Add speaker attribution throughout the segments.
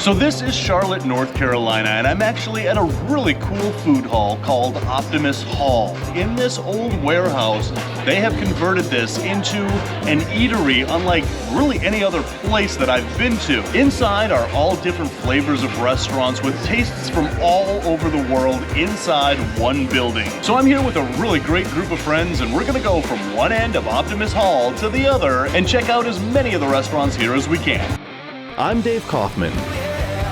Speaker 1: So this is Charlotte, North Carolina, and I'm actually at a really cool food hall called Optimist Hall. In this old warehouse, they have converted this into an eatery unlike really any other place that I've been to. Inside are all different flavors of restaurants with tastes from all over the world inside one building. So I'm here with a really great group of friends, and we're gonna go from one end of Optimist Hall to the other and check out as many of the restaurants here as we can. I'm Dave Kaufman.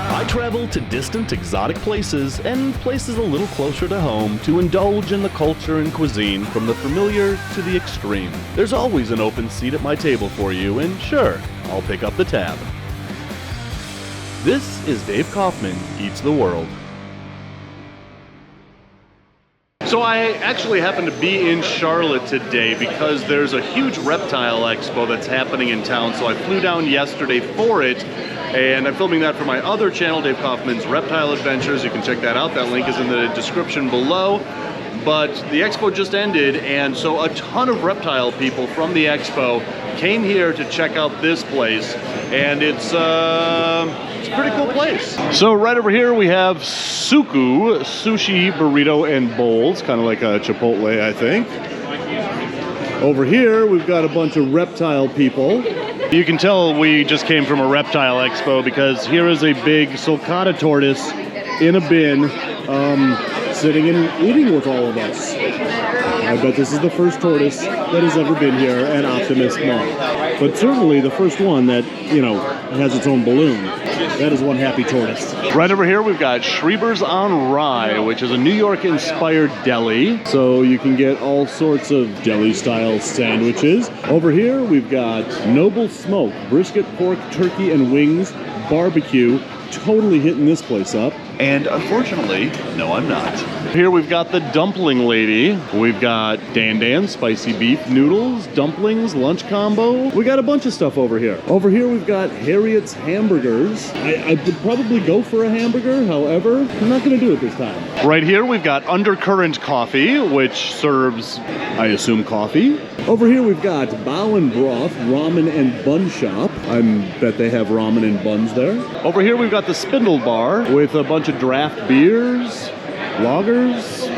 Speaker 1: I travel to distant, exotic places and places a little closer to home to indulge in the culture and cuisine from the familiar to the extreme. There's always an open seat at my table for you, and sure, I'll pick up the tab. This is Dave Kaufman Eats the World. So I actually happen to be in Charlotte today because there's a huge reptile expo that's happening in town, so I flew down yesterday for it. And I'm filming that for my other channel, Dave Kaufman's Reptile Adventures. You can check that out. That link is in the description below. But the expo just ended, and so a ton of reptile people from the expo came here to check out this place. And it's a pretty cool place. So right over here we have Suku, Sushi Burrito and Bowls, kind of like a Chipotle, I think. Over here we've got a bunch of reptile people. You can tell we just came from a reptile expo because here is a big sulcata tortoise in a bin, sitting and eating with all of us. I bet this is the first tortoise that has ever been here at Optimist Mall. But certainly the first one that, you know, has its own balloon. That is one happy tortoise. Right over here we've got Schreiber's on Rye, which is a New York-inspired deli. So you can get all sorts of deli-style sandwiches. Over here we've got Noble Smoke, brisket, pork, turkey, and wings, barbecue. Totally hitting this place up. And unfortunately, no, I'm not. Here we've got the dumpling lady. We've got Dan Dan spicy beef noodles, dumplings, lunch combo. We got a bunch of stuff over here. Over here we've got Harriet's hamburgers. I would probably go for a hamburger, however, I'm not gonna do it this time. Right here we've got Undercurrent Coffee, which serves, I assume, coffee. Over here we've got Bao and Broth Ramen and Bun Shop. I bet they have ramen and buns there. Over here we've got the Spindle Bar with a bunch of draft beers, lagers,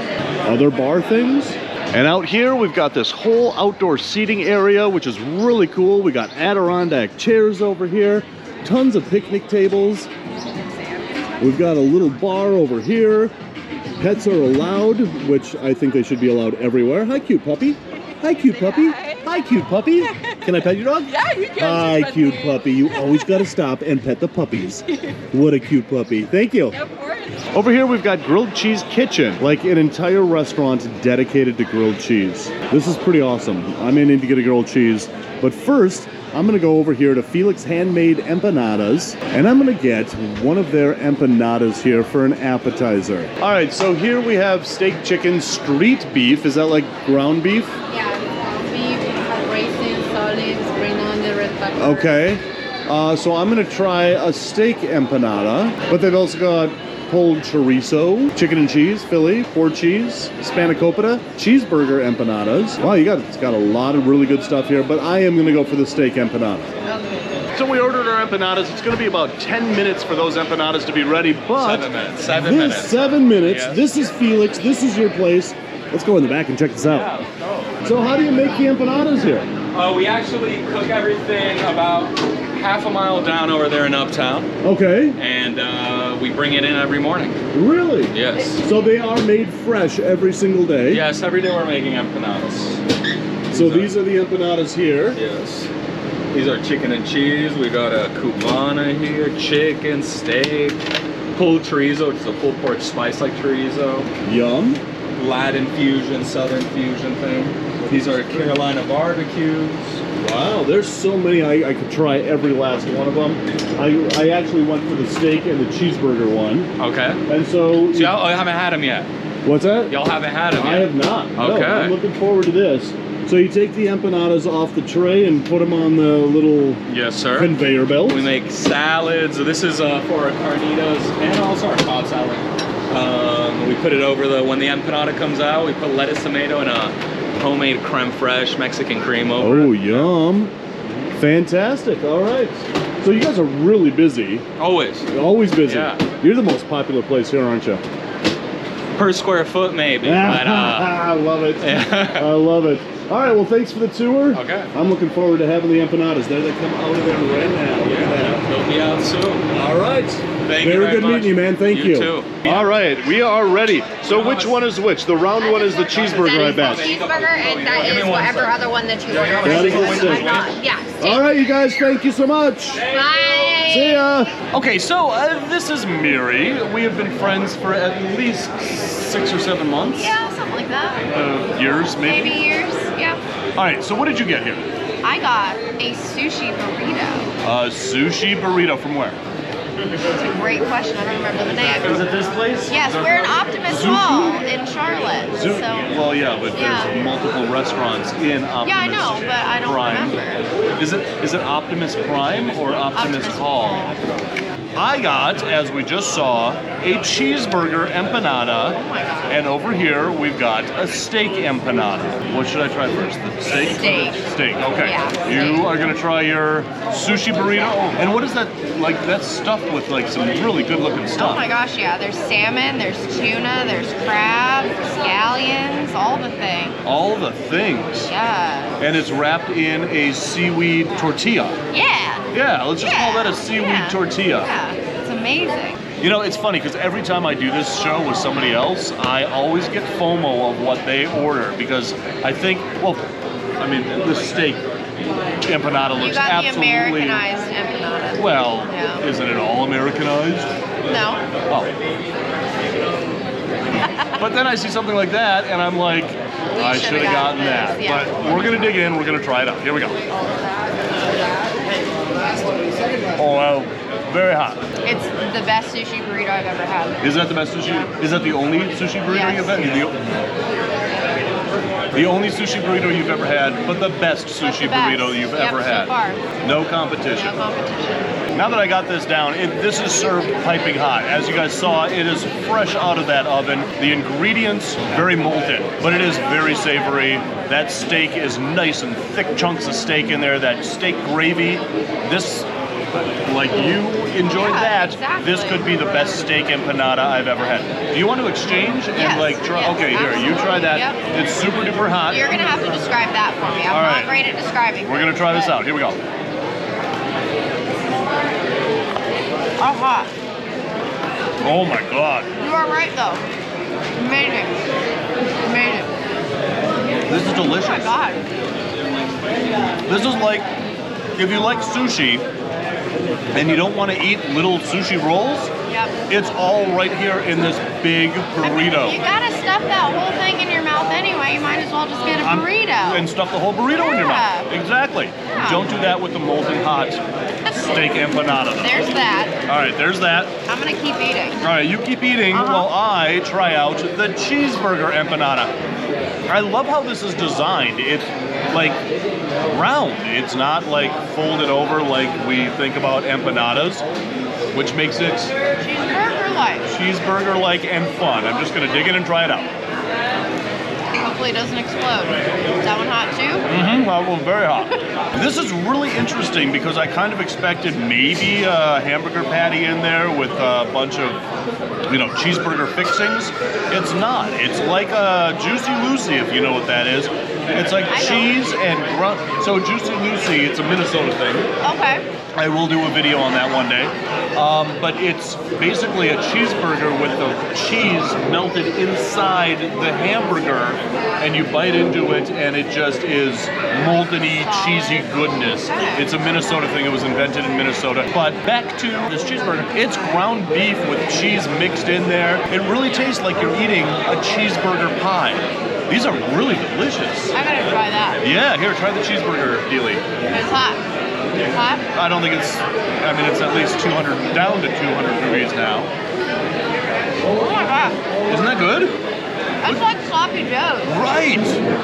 Speaker 1: other bar things. And out here we've got this whole outdoor seating area, which is really cool. We got Adirondack chairs over here, tons of picnic tables. We've got a little bar over here. Pets are allowed, which I think they should be allowed everywhere. Hi, cute puppy. Hi, cute puppy. Hi, cute puppy. Can I pet your dog?
Speaker 2: Yeah, you can.
Speaker 1: Hi, cute puppy. You always got to stop and pet the puppies. What a cute puppy. Thank you.
Speaker 2: Of course.
Speaker 1: Over here, we've got Grilled Cheese Kitchen, like an entire restaurant dedicated to grilled cheese. This is pretty awesome. I'm in to get a grilled cheese. But first, I'm gonna go over here to Felix Handmade Empanadas, and I'm gonna get one of their empanadas here for an appetizer. All right, so here we have steak chicken street beef. Is that like ground beef?
Speaker 2: Yeah, beef, raisins, olives, green onion, red pepper.
Speaker 1: Okay, so I'm gonna try a steak empanada, but they've also got pulled chorizo, chicken and cheese, Philly, 4 cheese, spanakopita, cheeseburger empanadas. Wow, it's got a lot of really good stuff here, but I am gonna go for the steak empanada.
Speaker 2: Okay.
Speaker 1: So we ordered our empanadas. It's gonna be about 10 minutes for those empanadas to be ready, but
Speaker 3: 7 minutes. 7 minutes.
Speaker 1: 7 minutes.
Speaker 3: Yes.
Speaker 1: This is Felix, this is your place. Let's go in the back and check this out.
Speaker 3: Yeah.
Speaker 1: So how do you make the empanadas here?
Speaker 3: We actually cook everything about half a mile down over there in Uptown.
Speaker 1: Okay.
Speaker 3: And we bring it in every morning.
Speaker 1: Really?
Speaker 3: Yes.
Speaker 1: So they are made fresh every single day?
Speaker 3: Yes, every day we're making empanadas.
Speaker 1: So these are the empanadas here.
Speaker 3: Yes. These are chicken and cheese. We got a cubana here, chicken, steak, pulled chorizo, which is a pulled pork spice like chorizo.
Speaker 1: Yum.
Speaker 3: Latin fusion, Southern fusion thing. These are Carolina barbecues.
Speaker 1: Wow, there's so many. I could try every last one of them. I actually went for the steak and the cheeseburger one.
Speaker 3: Okay.
Speaker 1: And so
Speaker 3: y'all haven't had them yet.
Speaker 1: What's that?
Speaker 3: Y'all haven't had them yet.
Speaker 1: I have not.
Speaker 3: Okay.
Speaker 1: No, I'm looking forward to this. So you take the empanadas off the tray and put them on the little
Speaker 3: yes, sir.
Speaker 1: conveyor belt.
Speaker 3: We make salads. This is for our carnitas and also our Cobb salad. We put it over when the empanada comes out, we put lettuce, tomato, and a homemade creme fraiche Mexican cream over it.
Speaker 1: Oh, yum. Fantastic. All right. So you guys are really busy.
Speaker 3: Always.
Speaker 1: Always busy.
Speaker 3: Yeah.
Speaker 1: You're the most popular place here, aren't you?
Speaker 3: Per square foot, maybe. But,
Speaker 1: I love it.
Speaker 3: yeah.
Speaker 1: I love it. All right, well, thanks for the tour.
Speaker 3: Okay.
Speaker 1: I'm looking forward to having the empanadas. There they come out of there right now. Look at that.
Speaker 3: They'll be out soon.
Speaker 1: All right.
Speaker 3: Thank you
Speaker 1: very
Speaker 3: very
Speaker 1: good
Speaker 3: much.
Speaker 1: meeting you, man. Thank you.
Speaker 3: You too.
Speaker 1: All right, we are ready. So which one is which? The round one is the cheeseburger, I bet.
Speaker 2: That is the cheeseburger, and that is whatever other one that you ordered.
Speaker 1: That is the steak.
Speaker 2: Yeah.
Speaker 1: All right, you guys, thank you so much.
Speaker 2: Bye.
Speaker 1: See ya. Okay, so this is Miri. We have been friends for at least 6 or 7 months.
Speaker 2: Yeah, something like that.
Speaker 1: Years, maybe?
Speaker 2: Maybe years. Yeah.
Speaker 1: All right, so what did you get here?
Speaker 2: I got a sushi burrito.
Speaker 1: Sushi burrito from where?
Speaker 2: It's a great question. I don't remember the name.
Speaker 1: Is it this place?
Speaker 2: Yes, we're in Optimist Hall in Charlotte. So.
Speaker 1: Well, yeah, but
Speaker 2: Yeah.
Speaker 1: there's multiple restaurants in Optimist.
Speaker 2: Yeah, I know, but I don't
Speaker 1: Prime.
Speaker 2: remember.
Speaker 1: Is it Optimist Prime or Optimist Hall? I got, as we just saw, a cheeseburger empanada.
Speaker 2: Oh my God.
Speaker 1: And over here, we've got a steak empanada. What should I try first? The steak?
Speaker 2: Steak.
Speaker 1: Steak, okay.
Speaker 2: Yeah,
Speaker 1: You
Speaker 2: steak.
Speaker 1: are going to try your sushi burrito. And what is that, like, that's stuffed with, like, some really good-looking stuff.
Speaker 2: Oh my gosh, yeah. There's salmon, there's tuna, there's crab, scallions, all the things.
Speaker 1: All the things.
Speaker 2: Yeah.
Speaker 1: And it's wrapped in a seaweed tortilla.
Speaker 2: Yeah.
Speaker 1: Yeah, let's just call that a seaweed tortilla.
Speaker 2: Yeah. It's amazing.
Speaker 1: You know, it's funny because every time I do this show with somebody else, I always get FOMO of what they order because I think, well, I mean, the steak empanada
Speaker 2: You
Speaker 1: looks
Speaker 2: got the
Speaker 1: absolutely...
Speaker 2: Americanized empanada.
Speaker 1: Well,
Speaker 2: Yeah.
Speaker 1: isn't it all Americanized?
Speaker 2: No.
Speaker 1: Oh. But then I see something like that and I'm like, I should have gotten that.
Speaker 2: this, yeah.
Speaker 1: But we're going to dig in, we're going to try it out. Here we go. Oh, wow. Very hot.
Speaker 2: It's the best sushi burrito I've ever had.
Speaker 1: Is that the best sushi? Is that the only sushi burrito
Speaker 2: Yes.
Speaker 1: you've had? The only sushi burrito you've ever had, but the best sushi
Speaker 2: The best.
Speaker 1: burrito you've
Speaker 2: Yep,
Speaker 1: ever
Speaker 2: so
Speaker 1: had.
Speaker 2: far.
Speaker 1: No competition.
Speaker 2: No competition.
Speaker 1: Now that I got this down, this is served piping hot. As you guys saw, it is fresh out of that oven. The ingredients, very molten, but it is very savory. That steak is nice and thick chunks of steak in there. That steak gravy, this, like you enjoyed that,
Speaker 2: exactly.
Speaker 1: this could be the best steak empanada I've ever had. Do you want to exchange and
Speaker 2: Yes,
Speaker 1: like try?
Speaker 2: yes,
Speaker 1: Okay, here, you try that.
Speaker 2: Yep.
Speaker 1: It's super duper hot.
Speaker 2: You're gonna have to describe that for me. I'm
Speaker 1: All
Speaker 2: not
Speaker 1: right.
Speaker 2: great at describing.
Speaker 1: We're gonna try this
Speaker 2: but-
Speaker 1: out. Here we go.
Speaker 2: Oh, hot.
Speaker 1: Oh my God.
Speaker 2: You are right though. Amazing. Amazing.
Speaker 1: This is delicious.
Speaker 2: Oh my God.
Speaker 1: This is like, if you like sushi and you don't want to eat little sushi rolls,
Speaker 2: Yep.
Speaker 1: it's all right here in this big burrito.
Speaker 2: You gotta stuff that whole thing in your mouth anyway. You might as well just get a burrito.
Speaker 1: And stuff the whole burrito in your mouth.
Speaker 2: Yeah.
Speaker 1: Exactly.
Speaker 2: Yeah.
Speaker 1: Don't do that with the molten hot steak empanada.
Speaker 2: There's that.
Speaker 1: All right, there's that.
Speaker 2: I'm gonna keep eating.
Speaker 1: All right, you keep eating while I try out the cheeseburger empanada. I love how this is designed. It's like round. It's not like folded over like we think about empanadas, which makes it
Speaker 2: Cheeseburger-like.
Speaker 1: cheeseburger-like and fun. I'm just gonna dig in and try it out.
Speaker 2: Hopefully it doesn't explode. Is that one hot too?
Speaker 1: Well, very hot. This is really interesting because I kind of expected maybe a hamburger patty in there with a bunch of, cheeseburger fixings. It's not. It's like a Juicy Lucy, if you know what that is. It's like cheese and so Juicy Lucy, it's a Minnesota thing.
Speaker 2: Okay.
Speaker 1: I will do a video on that one day. But it's basically a cheeseburger with the cheese melted inside the hamburger, and you bite into it, and it just is molten-y, cheesy goodness. It's a Minnesota thing. It was invented in Minnesota. But back to this cheeseburger. It's ground beef with cheese mixed in there. It really tastes like you're eating a cheeseburger pie. These are really delicious.
Speaker 2: I gotta try that.
Speaker 1: Yeah, here, try the cheeseburger dealie.
Speaker 2: It's hot. It's hot.
Speaker 1: I don't think it's at least 200, down to 200 degrees now.
Speaker 2: Oh my God.
Speaker 1: Isn't that good?
Speaker 2: That's like sloppy joes.
Speaker 1: Right!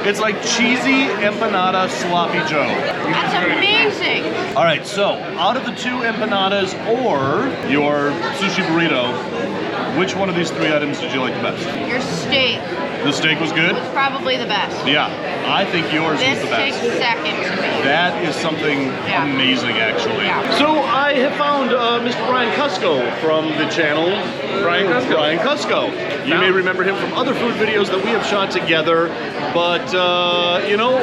Speaker 1: It's like cheesy empanada sloppy joe.
Speaker 2: That's amazing.
Speaker 1: All right, so out of the two empanadas or your sushi burrito, which one of these three items did you like the best?
Speaker 2: Your steak
Speaker 1: The steak was good?
Speaker 2: was probably the best.
Speaker 1: Yeah. I think yours
Speaker 2: This
Speaker 1: was the best.
Speaker 2: takes second to me.
Speaker 1: That is something
Speaker 2: Yeah.
Speaker 1: amazing, actually.
Speaker 2: Yeah.
Speaker 1: So I have found Mr. Brian Cusco from the channel.
Speaker 3: Brian Cusco.
Speaker 1: Brian Cusco. You may remember him from other food videos that we have shot together, but you know,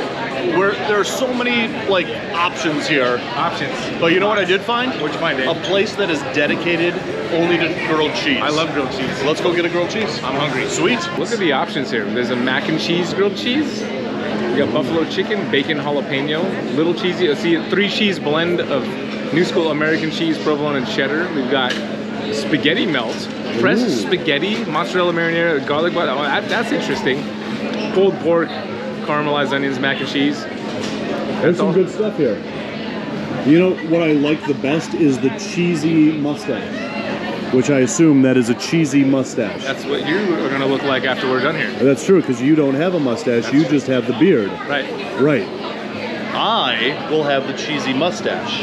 Speaker 1: there are so many like options here.
Speaker 3: Options.
Speaker 1: But you know what I did find?
Speaker 3: What'd you find, Dave?
Speaker 1: A place that is dedicated only to grilled cheese.
Speaker 3: I love grilled cheese.
Speaker 1: Let's go get a grilled cheese.
Speaker 3: I'm hungry.
Speaker 1: Sweet.
Speaker 3: Look at the options here. There's a mac and cheese grilled cheese. We got buffalo chicken, bacon jalapeno, little cheesy. Let's see, 3 cheese blend of new school American cheese, provolone, and cheddar. We've got spaghetti melt, pressed spaghetti, mozzarella marinara, garlic butter. Oh, that's interesting. Pulled pork, caramelized onions, mac and cheese.
Speaker 4: There's some good stuff here. You know what I like the best is the cheesy mustache, which I assume that is a cheesy mustache.
Speaker 3: That's what you are gonna look like after we're done here.
Speaker 4: That's true, because you don't have a mustache, you just have the beard.
Speaker 3: Right.
Speaker 4: Right.
Speaker 1: I will have the cheesy mustache.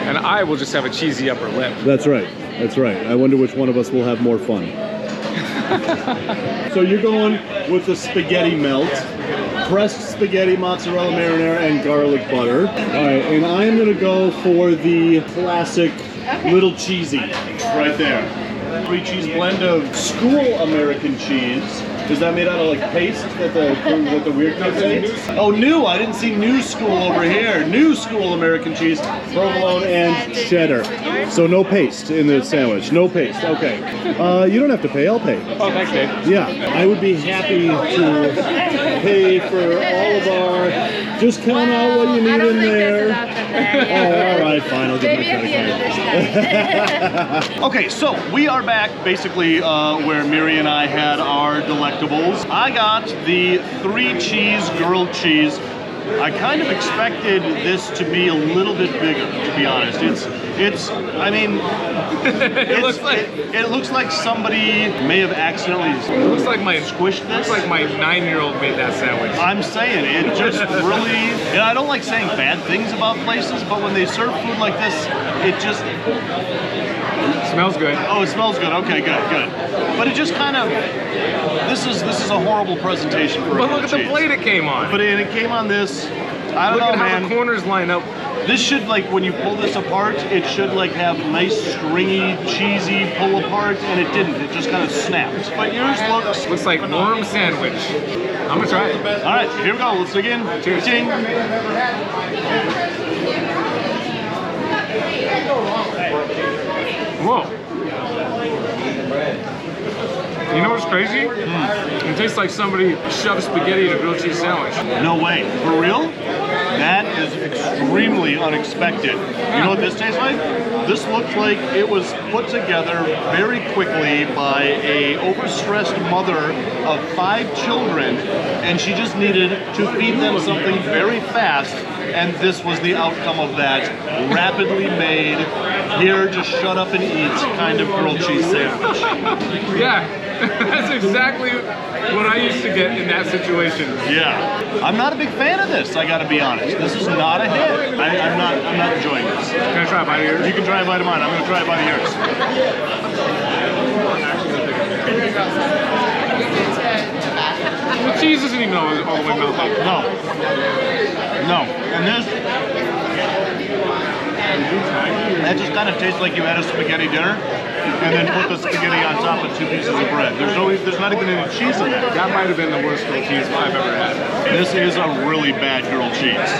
Speaker 3: And I will just have a cheesy upper lip.
Speaker 4: That's right. That's right. I wonder which one of us will have more fun. So you're going with the spaghetti melt, pressed spaghetti, mozzarella marinara, and garlic butter. All right, and I'm gonna go for the classic little cheesy right there. 3 cheese blend of school American cheese. Is that made out of like paste that the weird kids say? Oh, new! I didn't see new school over here. New school American cheese, provolone, and cheddar. So no paste in the sandwich. No paste. Okay. You don't have to pay. I'll pay.
Speaker 3: Oh, thanks, Dave.
Speaker 4: Yeah, I would be happy to pay for all of our. Just count out what you need in there. Oh, all right, fine. I'll give my credit card.
Speaker 1: Okay, so we are back basically where Miri and I had our delectables. I got the 3 cheese grilled cheese. I kind of expected this to be a little bit bigger, to be honest. I mean, it looks like somebody may have accidentally
Speaker 3: Looks like my
Speaker 1: squished this.
Speaker 3: Looks like my 9-year-old made that sandwich.
Speaker 1: I'm saying it just really, and I don't like saying bad things about places, but when they serve food like this, it just
Speaker 3: Smells good.
Speaker 1: Oh, it smells good. Okay, good. But it just kind of, this is a horrible presentation for a
Speaker 3: But look at the
Speaker 1: cheese.
Speaker 3: plate it came on.
Speaker 1: But it came on this. I don't
Speaker 3: Look
Speaker 1: know,
Speaker 3: at how
Speaker 1: man.
Speaker 3: the corners line up.
Speaker 1: This should, like, when you pull this apart, it should like have nice stringy, cheesy pull apart, and it didn't. It just kind of snapped. But yours
Speaker 3: Looks like worm sandwich. I'm gonna try it.
Speaker 1: All right, here we go. Let's dig in.
Speaker 3: Cheers.
Speaker 1: Ching.
Speaker 3: Whoa. You know what's crazy? It tastes like somebody shoved spaghetti in a grilled cheese sandwich.
Speaker 1: No way. For real? That is extremely unexpected. You know what this tastes like? This looks like it was put together very quickly by a overstressed mother of 5 children, and she just needed to feed them something very fast, and this was the outcome of that rapidly made, here, just shut up and eat kind of grilled cheese sandwich.
Speaker 3: Yeah, that's exactly what I used to get in that situation.
Speaker 1: Yeah. I'm not a big fan of this, I gotta be honest. This is not a hit. I'm not enjoying this.
Speaker 3: Can I try a bite of yours?
Speaker 1: You can try a bite of mine. I'm gonna try a bite of yours.
Speaker 3: The cheese isn't even all the way melted.
Speaker 1: No. And this, that just kind of tastes like you had a spaghetti dinner and then put the spaghetti on top of 2 pieces of bread. There's not even any cheese in there.
Speaker 3: That might have been the worst grilled cheese I've ever had.
Speaker 1: This is a really bad grilled cheese.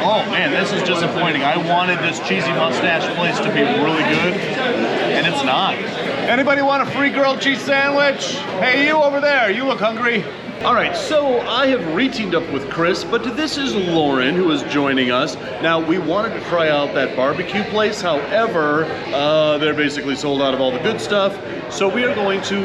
Speaker 1: Oh man, this is disappointing. I wanted this cheesy mustache place to be really good, and it's not. Anybody want a free grilled cheese sandwich? Hey, you over there, you look hungry. All right, so I have re-teamed up with Chris, but this is Lauren who is joining us. Now, we wanted to try out that barbecue place. However, they're basically sold out of all the good stuff. So we are going to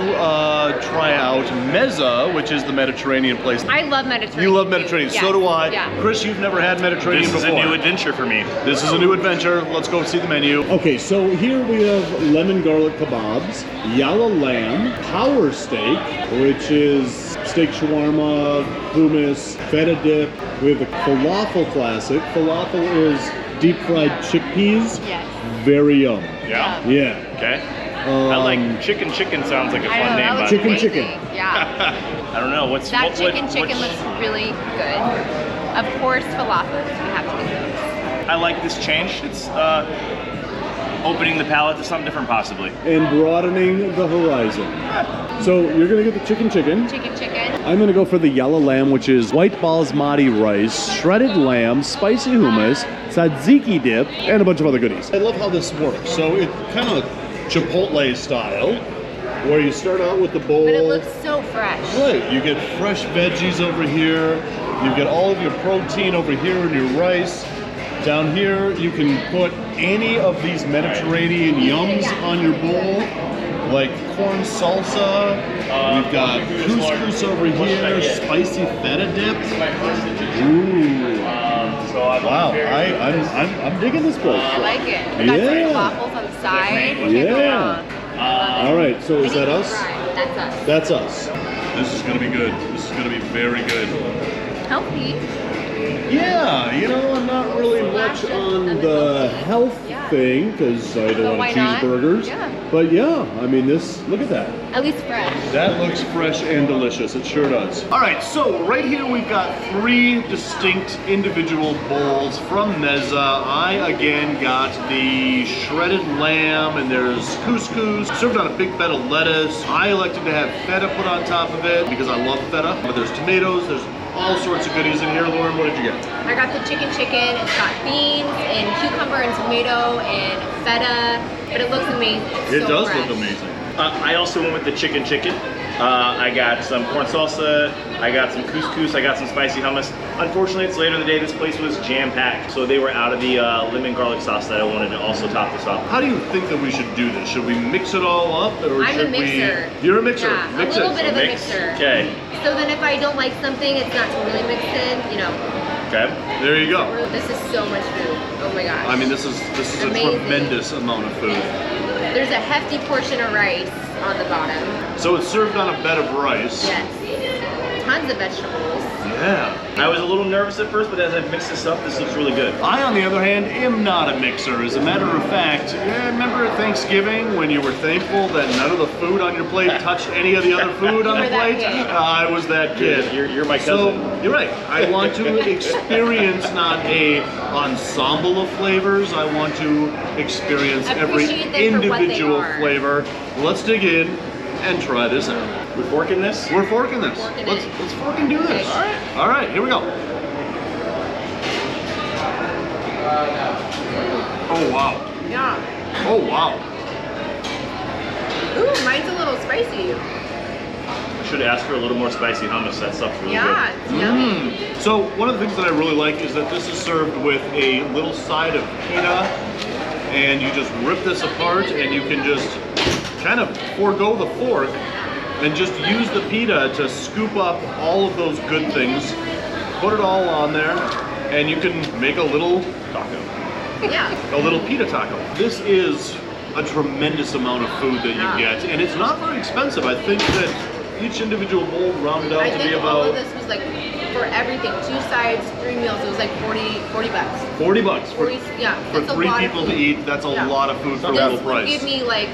Speaker 1: try out Neza, which is the Mediterranean place.
Speaker 2: I love Mediterranean.
Speaker 1: You love Mediterranean,
Speaker 2: food.
Speaker 1: so do I.
Speaker 2: Yeah.
Speaker 1: Chris, you've never had Mediterranean
Speaker 5: This is
Speaker 1: before.
Speaker 5: a new adventure for me.
Speaker 1: This is a new adventure. Let's go see the menu.
Speaker 4: Okay, so here we have lemon garlic kebabs, yalla lamb, power steak, which is steak shawarma, hummus, feta dip. We have the falafel classic. Falafel is deep fried chickpeas.
Speaker 2: Yes.
Speaker 4: Very yum.
Speaker 5: Yeah?
Speaker 4: Yeah.
Speaker 5: Okay. I like chicken sounds like a fun name, by the way.
Speaker 4: Chicken.
Speaker 2: Yeah.
Speaker 5: I don't know. What's
Speaker 2: That
Speaker 5: what,
Speaker 2: chicken
Speaker 5: what,
Speaker 2: chicken looks really good. Of course, falafels. We have to get those.
Speaker 5: I like this change. It's opening the palate to something different, possibly.
Speaker 4: And broadening the horizon. So you're gonna get the chicken chicken.
Speaker 2: Chicken chicken.
Speaker 4: I'm gonna go for the yellow lamb, which is white basmati rice, shredded lamb, spicy hummus, tzatziki dip, and a bunch of other goodies. I love how this works. So it kind of Chipotle style, where you start out with the bowl.
Speaker 2: But it looks so fresh.
Speaker 4: Right, you get fresh veggies over here. You get all of your protein over here in your rice. Down here, you can put any of these Mediterranean yums on your bowl, like corn salsa. We've got couscous over here, spicy feta dip. Ooh. Wow, I'm digging this place.
Speaker 2: I like it. We got
Speaker 4: Yeah.
Speaker 2: some waffles on the side. Can't go
Speaker 4: Yeah.
Speaker 2: wrong. I love
Speaker 4: All
Speaker 2: it.
Speaker 4: right, so is that us?
Speaker 2: That's us.
Speaker 4: That's us. This is gonna be good. This is gonna be very good.
Speaker 2: Healthy.
Speaker 4: Yeah, you know, I'm not really much on the health thing because I don't
Speaker 2: But
Speaker 4: want
Speaker 2: why not?
Speaker 4: cheeseburgers.
Speaker 2: Yeah.
Speaker 4: But yeah, I mean, look at that.
Speaker 2: At least fresh.
Speaker 4: That looks fresh and delicious. It sure does.
Speaker 1: All right, so right here we've got 3 distinct individual bowls from Neza. I again got the shredded lamb, and there's couscous served on a big bed of lettuce. I elected to have feta put on top of it because I love feta. But there's tomatoes, there's all sorts of goodies in here. Lauren, what did you get?
Speaker 2: I got the chicken chicken. It's got beans and cucumber and tomato and feta, but it looks amazing. It's
Speaker 1: It
Speaker 2: so
Speaker 1: does
Speaker 2: fresh.
Speaker 1: look amazing.
Speaker 5: I also went with the chicken chicken. I got some corn salsa, I got some couscous, I got some spicy hummus. Unfortunately, it's later in the day. This place was jam-packed, so they were out of the lemon garlic sauce that I wanted to also top this off.
Speaker 1: How do you think that we should do this? Should we mix it all up, or
Speaker 2: I'm a
Speaker 1: should
Speaker 2: mixer.
Speaker 1: we? You're a mixer.
Speaker 2: Yeah,
Speaker 1: Mix
Speaker 2: a little
Speaker 1: it.
Speaker 2: bit of a
Speaker 5: Mix.
Speaker 2: mixer.
Speaker 5: Okay.
Speaker 2: So then if I don't like something, it's not totally mixed in, you know.
Speaker 5: Okay.
Speaker 1: There you go.
Speaker 2: This is so much food. Oh my gosh.
Speaker 1: I mean, this is a
Speaker 2: Amazing.
Speaker 1: tremendous amount of food.
Speaker 2: There's a hefty portion of rice on the bottom.
Speaker 1: So it's served on a bed of rice.
Speaker 2: Yes. Tons of vegetables.
Speaker 1: Yeah.
Speaker 5: I was a little nervous at first, but as I mixed this up, this looks really good.
Speaker 1: I, on the other hand, am not a mixer. As a matter of fact, remember at Thanksgiving when you were thankful that none of the food on your plate touched any of the other food on the
Speaker 2: You were that
Speaker 1: plate?
Speaker 2: kid.
Speaker 1: I was that kid.
Speaker 5: You're my
Speaker 1: So,
Speaker 5: cousin.
Speaker 1: you're right. I want to experience not a ensemble of flavors. I want to experience every
Speaker 2: Appreciate them for what they
Speaker 1: individual
Speaker 2: are.
Speaker 1: flavor. Let's dig in and try this out.
Speaker 5: We're forking this?
Speaker 1: We're forking this.
Speaker 2: Forking
Speaker 1: let's
Speaker 2: it.
Speaker 1: let's fucking do this.
Speaker 2: Okay.
Speaker 1: All right, here we go. Oh wow.
Speaker 2: Yeah.
Speaker 1: Oh wow.
Speaker 2: Ooh, mine's a little spicy.
Speaker 5: I should ask for a little more spicy hummus. That stuff's really
Speaker 2: Yeah, it's yummy.
Speaker 1: So one of the things that I really like is that this is served with a little side of pita, and you just rip this apart and you can just kind of forego the fork and just use the pita to scoop up all of those good things, put it all on there, and you can make a little taco,
Speaker 2: Yeah.
Speaker 1: a little pita taco. This is a tremendous amount of food that you get, and it's not very expensive. I think that each individual bowl rounded out
Speaker 2: I
Speaker 1: to be
Speaker 2: think all of
Speaker 1: about
Speaker 2: this was like, for everything, 2 sides, 3 meals, it was like 40 bucks.
Speaker 1: $40 for
Speaker 2: 40, yeah,
Speaker 1: for
Speaker 2: that's a
Speaker 1: 3
Speaker 2: lot of
Speaker 1: people to
Speaker 2: food.
Speaker 1: eat. That's a
Speaker 2: Yeah.
Speaker 1: lot of food for a
Speaker 2: This
Speaker 1: little
Speaker 2: would
Speaker 1: price.
Speaker 2: give me like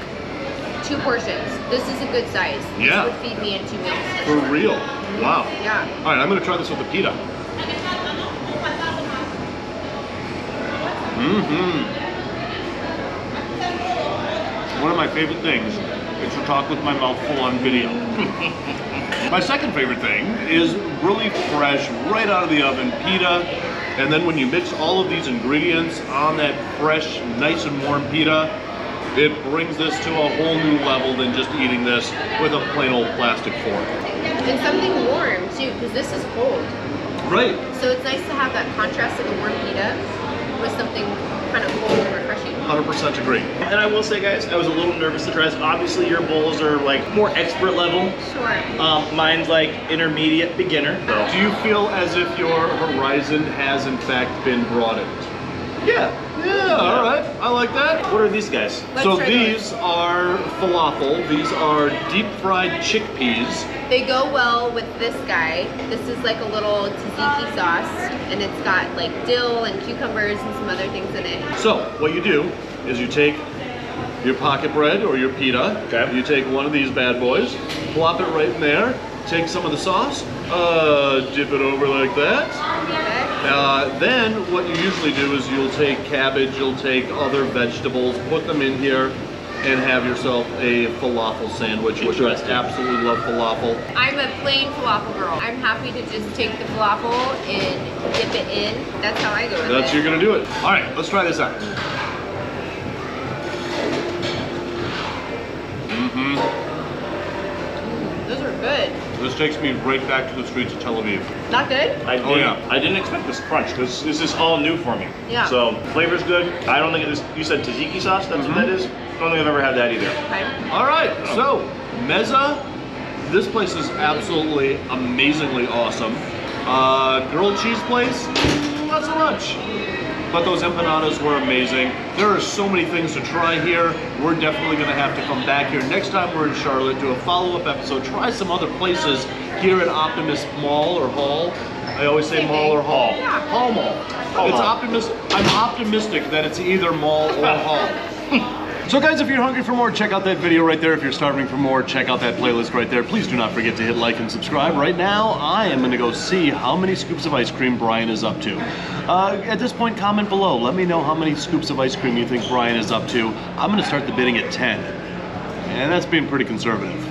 Speaker 2: 2 portions. This is a good size.
Speaker 1: Yeah.
Speaker 2: This would feed me in 2 meals.
Speaker 1: For real. Wow.
Speaker 2: Yeah.
Speaker 1: All right, I'm gonna try this with the pita. One of my favorite things is to talk with my mouth full on video. My second favorite thing is really fresh, right out of the oven pita. And then when you mix all of these ingredients on that fresh, nice and warm pita, it brings this to a whole new level than just eating this with a plain old plastic fork.
Speaker 2: And something warm too, because this is cold.
Speaker 1: Right.
Speaker 2: So it's nice to have that contrast of the warm pita with something kind of cold and refreshing.
Speaker 1: 100% agree.
Speaker 5: And I will say, guys, I was a little nervous to try this. Obviously, your bowls are like more expert level.
Speaker 2: Sure.
Speaker 5: Mine's like intermediate beginner. So.
Speaker 1: Do you feel as if your horizon has in fact been broadened? Yeah, all right, I like that.
Speaker 5: What are these guys?
Speaker 2: Let's
Speaker 1: So
Speaker 2: try
Speaker 1: these are falafel. These are deep fried chickpeas.
Speaker 2: They go well with this guy. This is like a little tzatziki sauce, and it's got like dill and cucumbers and some other things in it.
Speaker 1: So what you do is you take your pocket bread or your pita.
Speaker 5: Okay.
Speaker 1: You take one of these bad boys, plop it right in there, take some of the sauce, dip it over like that. Then what you usually do is you'll take cabbage, you'll take other vegetables, put them in here, and have yourself a falafel sandwich, which I absolutely love falafel.
Speaker 2: I'm a plain falafel girl. I'm happy to just take the falafel and dip it in. That's how I go with it.
Speaker 1: That's you're gonna do it. All right, let's try this out.
Speaker 2: Those are good.
Speaker 1: This takes me right back to the streets of Tel Aviv.
Speaker 2: Not good?
Speaker 5: I didn't expect this crunch because this is all new for me.
Speaker 2: Yeah.
Speaker 5: So flavor's good. I don't think it is. You said tzatziki sauce. That's what that is. I don't think I've ever had that either.
Speaker 2: Okay.
Speaker 1: All right, so Neza, this place is absolutely amazingly awesome. Grilled cheese place, not so much. But those empanadas were amazing. There are so many things to try here. We're definitely gonna have to come back here next time we're in Charlotte, do a follow-up episode, try some other places here at Optimist Mall or Hall. I always say mall or hall.
Speaker 2: Yeah.
Speaker 1: Hall Mall. It's Optimist. I'm optimistic that it's either mall or hall. So guys, if you're hungry for more, check out that video right there. If you're starving for more, check out that playlist right there. Please do not forget to hit like and subscribe. Right now, I am gonna go see how many scoops of ice cream Brian is up to. At this point, comment below. Let me know how many scoops of ice cream you think Brian is up to. I'm gonna start the bidding at 10. And that's being pretty conservative.